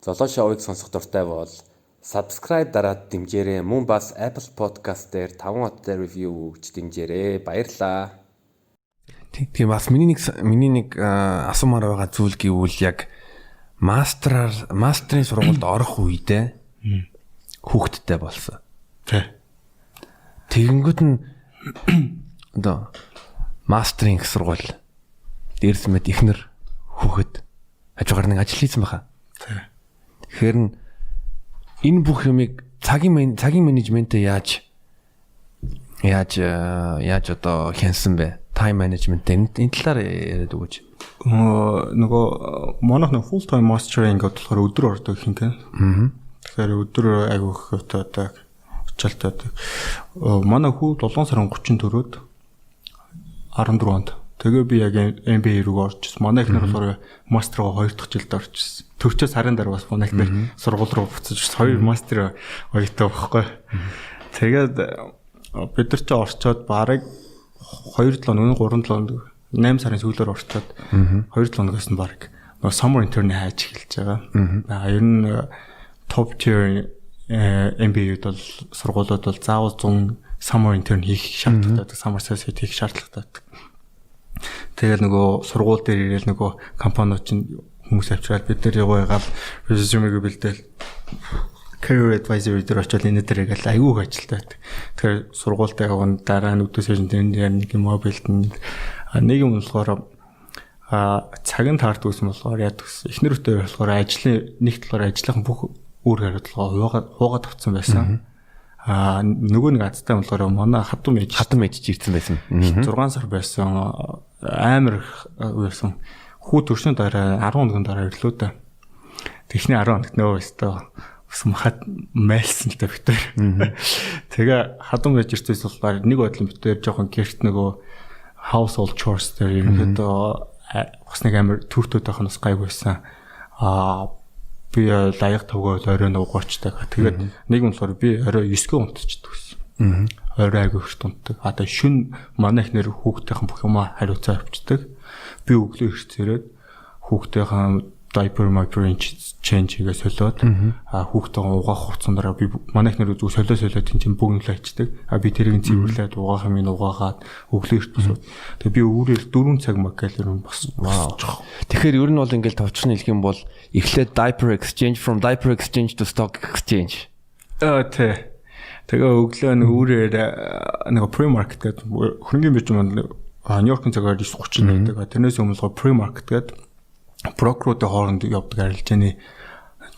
Золоо шоуыг сонсох дуртай бол subscribe дараад дэмжээрэй. Мөн бас Apple Podcast дээр 5 хоттой review өгч дэмжээрэй. Баярлалаа. Тийм бас миний нэг асуумаар байгаа зүйл гэвэл яг мастрын сургуульд орох үедээ хүүхэдтэй болсон. Тэгэнгүүт нь одоо мастрын их сургууль дээрс мэд ихнэр хүүхэд хажуугаар нэг ажил хийсэн байхаа. Тэгэхээр энэ бүх юмыг цагийн менежментээ яаж одоо хянсан бэ? Time management энэ талаар яриад өгөөч. Нөгөө манайх нэг full time mastering гэдэг болохоор өдөр ордог юм гэн. Тэгэхээр өдөр айгуу их одоо очилтаад. Манай хүү 7 сарын 34-нд 14 онд. Тэгээ би яг MBA рүү орчихсон. Манай ихнэр болохоор мастергаа 2 дахь жилд орчихсон. Төвчөөс сарын дараа бас манай ихнэр сургууль руу буцаж 2 мастер оётой байхгүй. Тэгээд бид нар ч орчоод бараг 2 7 8 сарын сүүлээр орчоод 2 7-оос нь бараг нөгөө summer intern хайж эхэлж байгаа. Ер нь top tier MBA-д бол сургуулиуд бол заавал 100 summer intern хийх шаардлагатай, summer associate хийх шаардлагатай. Тэгээд нөгөө сургууль дээр ирээл нөгөө компаниуд чинь хүмүүс авчираад бид нар яваагаал resume-г бэлдээл career advisory дээр очоод энэ дээр яг айгүй ажилтаад. Тэгэхээр сургуультай явган дараа нь өдөөс энэ нэг юм мобилд нэг юм болохоор цаг нь таард үзсэн болохоор яадаг гэсэн. Эхнэрүүтэй болохоор ажлын нэг талаар ажлынхан бүх үр хариуцлага хуугаад авсан байсан. Нөгөө нэг азтай болохоор манай хатам ээж ирсэн байсан. 6 сар байсан. Амар байсан. Хүү төршин дараа 10 хоногийн дараа ирлээ да. Тэхний 10 хоногт нөө өстой махад майлсан л та битэр. Тэгээ хатам ээж ирсээс болохоор нэг бодлон битэр жоохон гэрт нөгөө household chores дээр ерөнхийдөө бас нэг амар төртөд байх нь бас гайг байсан. Би лаяг тавгаа оройн угаачдаг. Тэгээд нэг юм болохоор би орой 9-г унтчихдаг гэсэн. Орой айгүй хурд унтдаг. Одоо шүн манай ихнэр хүүхдийнхэн бүх юмаа хариуцаа авчдаг. Би өглөө ирж ирээд хүүхдийнхээ diaper change хийгээ солиод хүүхдтэйгээ угаах хугацаанд би манай ихнэр зүг солиод тийм бүгнлээ ичдэг. Би тэрийг цэвэрлээд угаах юм угаагаад өглөө ирж босоо. Тэгээ би өөрөөр 4 цаг макал ер нь бас тэгэхээр ер нь бол ингээл товчхон хэлэх юм бол эхлээд diaper exchange to stock exchange. Тэгээ өглөө нэг өөрөөр нэг pre-market гэдэг хөрөнгөний биржманд Нью-Йоркын цагаар 9:30 байдаг. Тэрнээс өмнө pre-market гэдэг брокеруудын хооронд явдаг арилжааны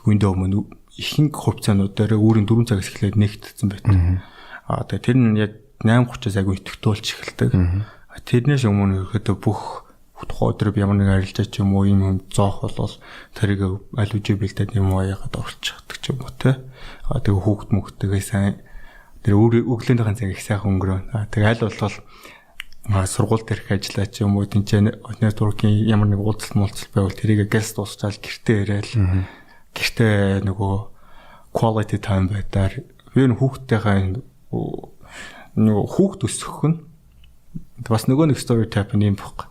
window мөн ихэнх хувьцаануудаар өөрийн 4 цагаас эхлээд нэгтгэсэн байдаг. Тэгээ тэр нь яг 8:30-аас айгүй идэвхтүүлж эхэлдэг. Тэрнээс өмнө ерөөдөө бүх тухайн өдөр ямар нэг арилжаа ч юм уу юм зоох болвол тэрийг аль үжи бэлдээд юм уу яагаад орчихдаг ч юм уу те. Тэгээ хүүхд мөхтэйгээ сайн тэр өглөөнийхэн цаг их сайхан өнгөрөө. Тэгээ аль болвол сургууль дээрх ажиллаа ч юм уу тэнцээ өнөр туркийн ямар нэг уулзалт байвал тэрийг гэлс дуусчаал гэртээ ирээл гэртээ нөгөө quality time байдаар би хүүхдтэйгээ нөгөө хүүхд өсөх нь бас нөгөө нэг stereotype юм баг.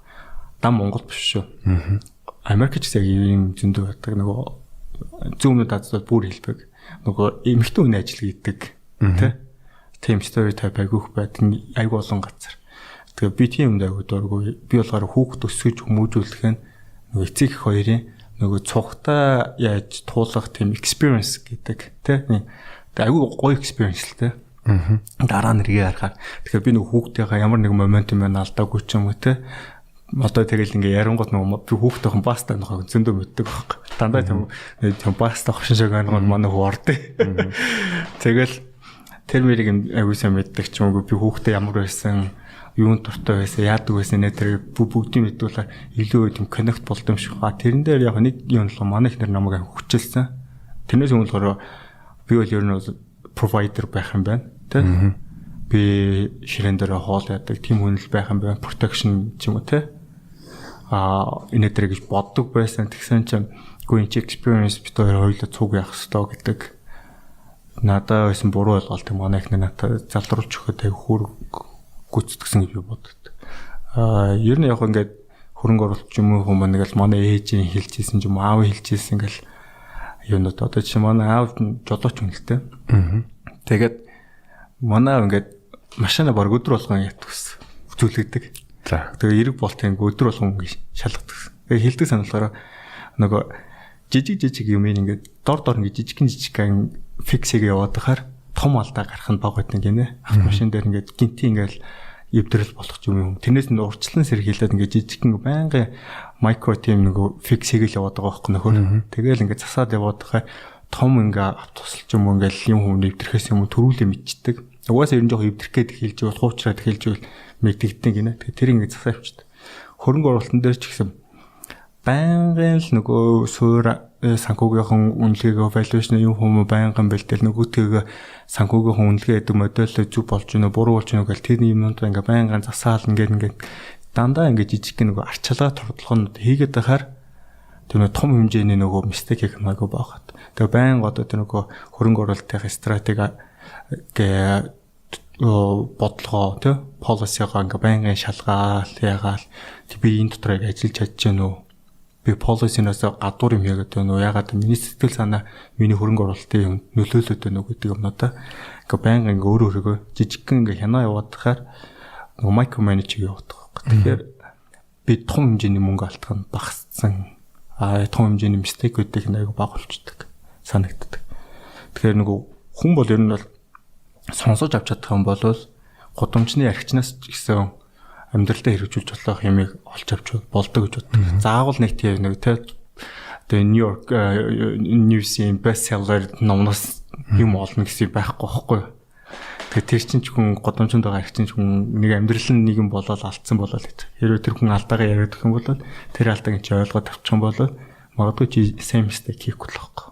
Дам Монгол биш шүү. Америкч яг юм зөндөө байдаг нөгөө зүүмнүүд азад бүр хэлбэг. Нөгөө эмэгтэй хүн ажил хийдэг тий. Тийм stereotype айгүйх байдаг айгүй олон газар. Тэгээ би тийм юмд айгүй дургүй. Би болохоор хүүхд өсгөж хүмүүжүүлэх нь нөгөө эцэг их хоёрын нөгөө цугтаа яаж туулах тийм experience гэдэг тий. Тэгээ айгүй гоё experience л тий. Дараа нь эргээ харахаар. Тэгэхээр би нөгөө хүүхдийнхаа ямар нэг моментум байна алдаагүй ч юм уу тий. Одоо тэгэл ингээ ярангууд нөгөө би хүүхдийнхэн паста нөхөг зөндөө мэддэг байхгүй. Дандаа тийм паста хошин шиг ангууд манай хүү ордё. Тэгэл тэр мэрийг аягүй сайн мэддэг ч юм уу би хүүхдээ ямар байсан, юунд дуртай байсан, яадаг байсан нэ тэр бүгдийг мэдүүлээ илүү тийм connect болд юм шиг. Тэрэн дээр яг нэг юм л манай ихнэр намайг хүчилсэн. Тэрнээс өмнө болохоор би бол ер нь provider байх юм байна. Тэ? Би ширээн дээр хоол яадаг, тийм хүн л байх юм байна. Protection ч юм уу те. Энэ дээр гэж боддог байсан. Тэгсэн чинь үгүй энэ experience бит хоёулаа цуг явах хэрэгтэй гэдэг. Надаа байсан буруу ойлголт юм. Манай ихнэр надад залруулж өгөхөд хөр гүцэтгсэн гэж би боддог. Ер нь яг ингээд хөрөнгө оруулалт юм уу хүмүүс нэг л манай ээжийн хэлжсэн юм аав хэлжсэн ингээл юунууд одоо чи манай аав жолооч хүн л дээ. Тэгээд манай аав ингээд машина баг өдөр болгон ятдаг гэсэн. Үзүүлэгдэг. За. Тэгээ эрэг болтын өдөр болгон ингээд шалгадаг. Тэгээ хилдэг санаалаараа нөгөө жижиг юм ингээд дор ингээд жижигхэн фиксийг яваад тахаар том алдаа гарах нь баг байдаг гинэ. Автомашин дээр ингээд гинти ингээд эвдрэл болох юм. Тэрнээс нь урьдчилан сэргийлээд ингээд жижигхэн байнгын микро тим нөгөө фиксийг л яваад байгаа байхгүй нөхөр. Тэгээл ингээд засаад яваад тахаар том ингээд тусалч юм ингээд юм хүн эвдрэхээс юм төрүүлээ мэдчихдэг. Угаасаа ер нь жоох эвдрэх гээд хэлж бол хуучраад хэлж бол мэддэгдэн гинэ. Тэгээ тэр ингээд засаа явчихдаг. Хөрөнгө оруулалтын дээр ч гэсэн байнгын л нөгөө суур санхүүгийнхэн үнэлгээгээ valuation юм хүмүүс байнгын бэлтэл нөгөөтэйгээ санхүүгийнхэн үнэлгээ гэдэг модель зүг болж гинэ буруу болж гинэ гэл тэрний юмнууд ингээ байнгын засаал ингээд дандаа ингээ жижиг нэг арчилгаа тордлогонод хийгээд байхаар тэр нэг том хэмжээний нөгөө мистек хийх магадгүй байгаад. Тэгээ байнга одоо тэр нөгөө хөрөнгө оруулалтын стратеги гэ бодлогоо тий полисигаа ингээ байнгын шалгаал ягаал би энэ дотор ажиллаж чадж гэнэ үү би полисинаас гадуур юм яагаад вэ нөө ягаад миний сэтгэл санаа миний хөрөнгө оруулалтын юм нөлөөлөд байна уу гэдэг юмнуудаа ингээ байнга ингээ өөрөө жижигхэн ингээ хянаа яваад тахаар нөгөө микро менежер яваад байгаа. Тэгэхээр би том хэмжээний мөнгө алдах нь багассан том хэмжээний мистекүүдийг нэг баг болчдөг санагддаг. Тэгэхээр нөгөө хүн бол ер нь бол сонсож авч чадах юм бол гудамжны архичнаас ч гэсэн амьдралдаа хэрэгжүүлж болох юмыг олж авч болдог гэж боддог. Заавал нэг тийм нэг тэгээ New York News-ийн bestseller номноос юм олно гэсэн байхгүй байхгүй. Тэгээ тэр чинь ч хүн гудамжинд байгаа архич хүн нэг амьдрал нь нэг юм болоод алдсан болоод гэж. Хэрвээ тэр хүн алдаагаа яриад өгөх юм бол тэр алдааг чи ойлгоод авчих юм бол магадгүй чи same mistake хийхгүй л байхгүй.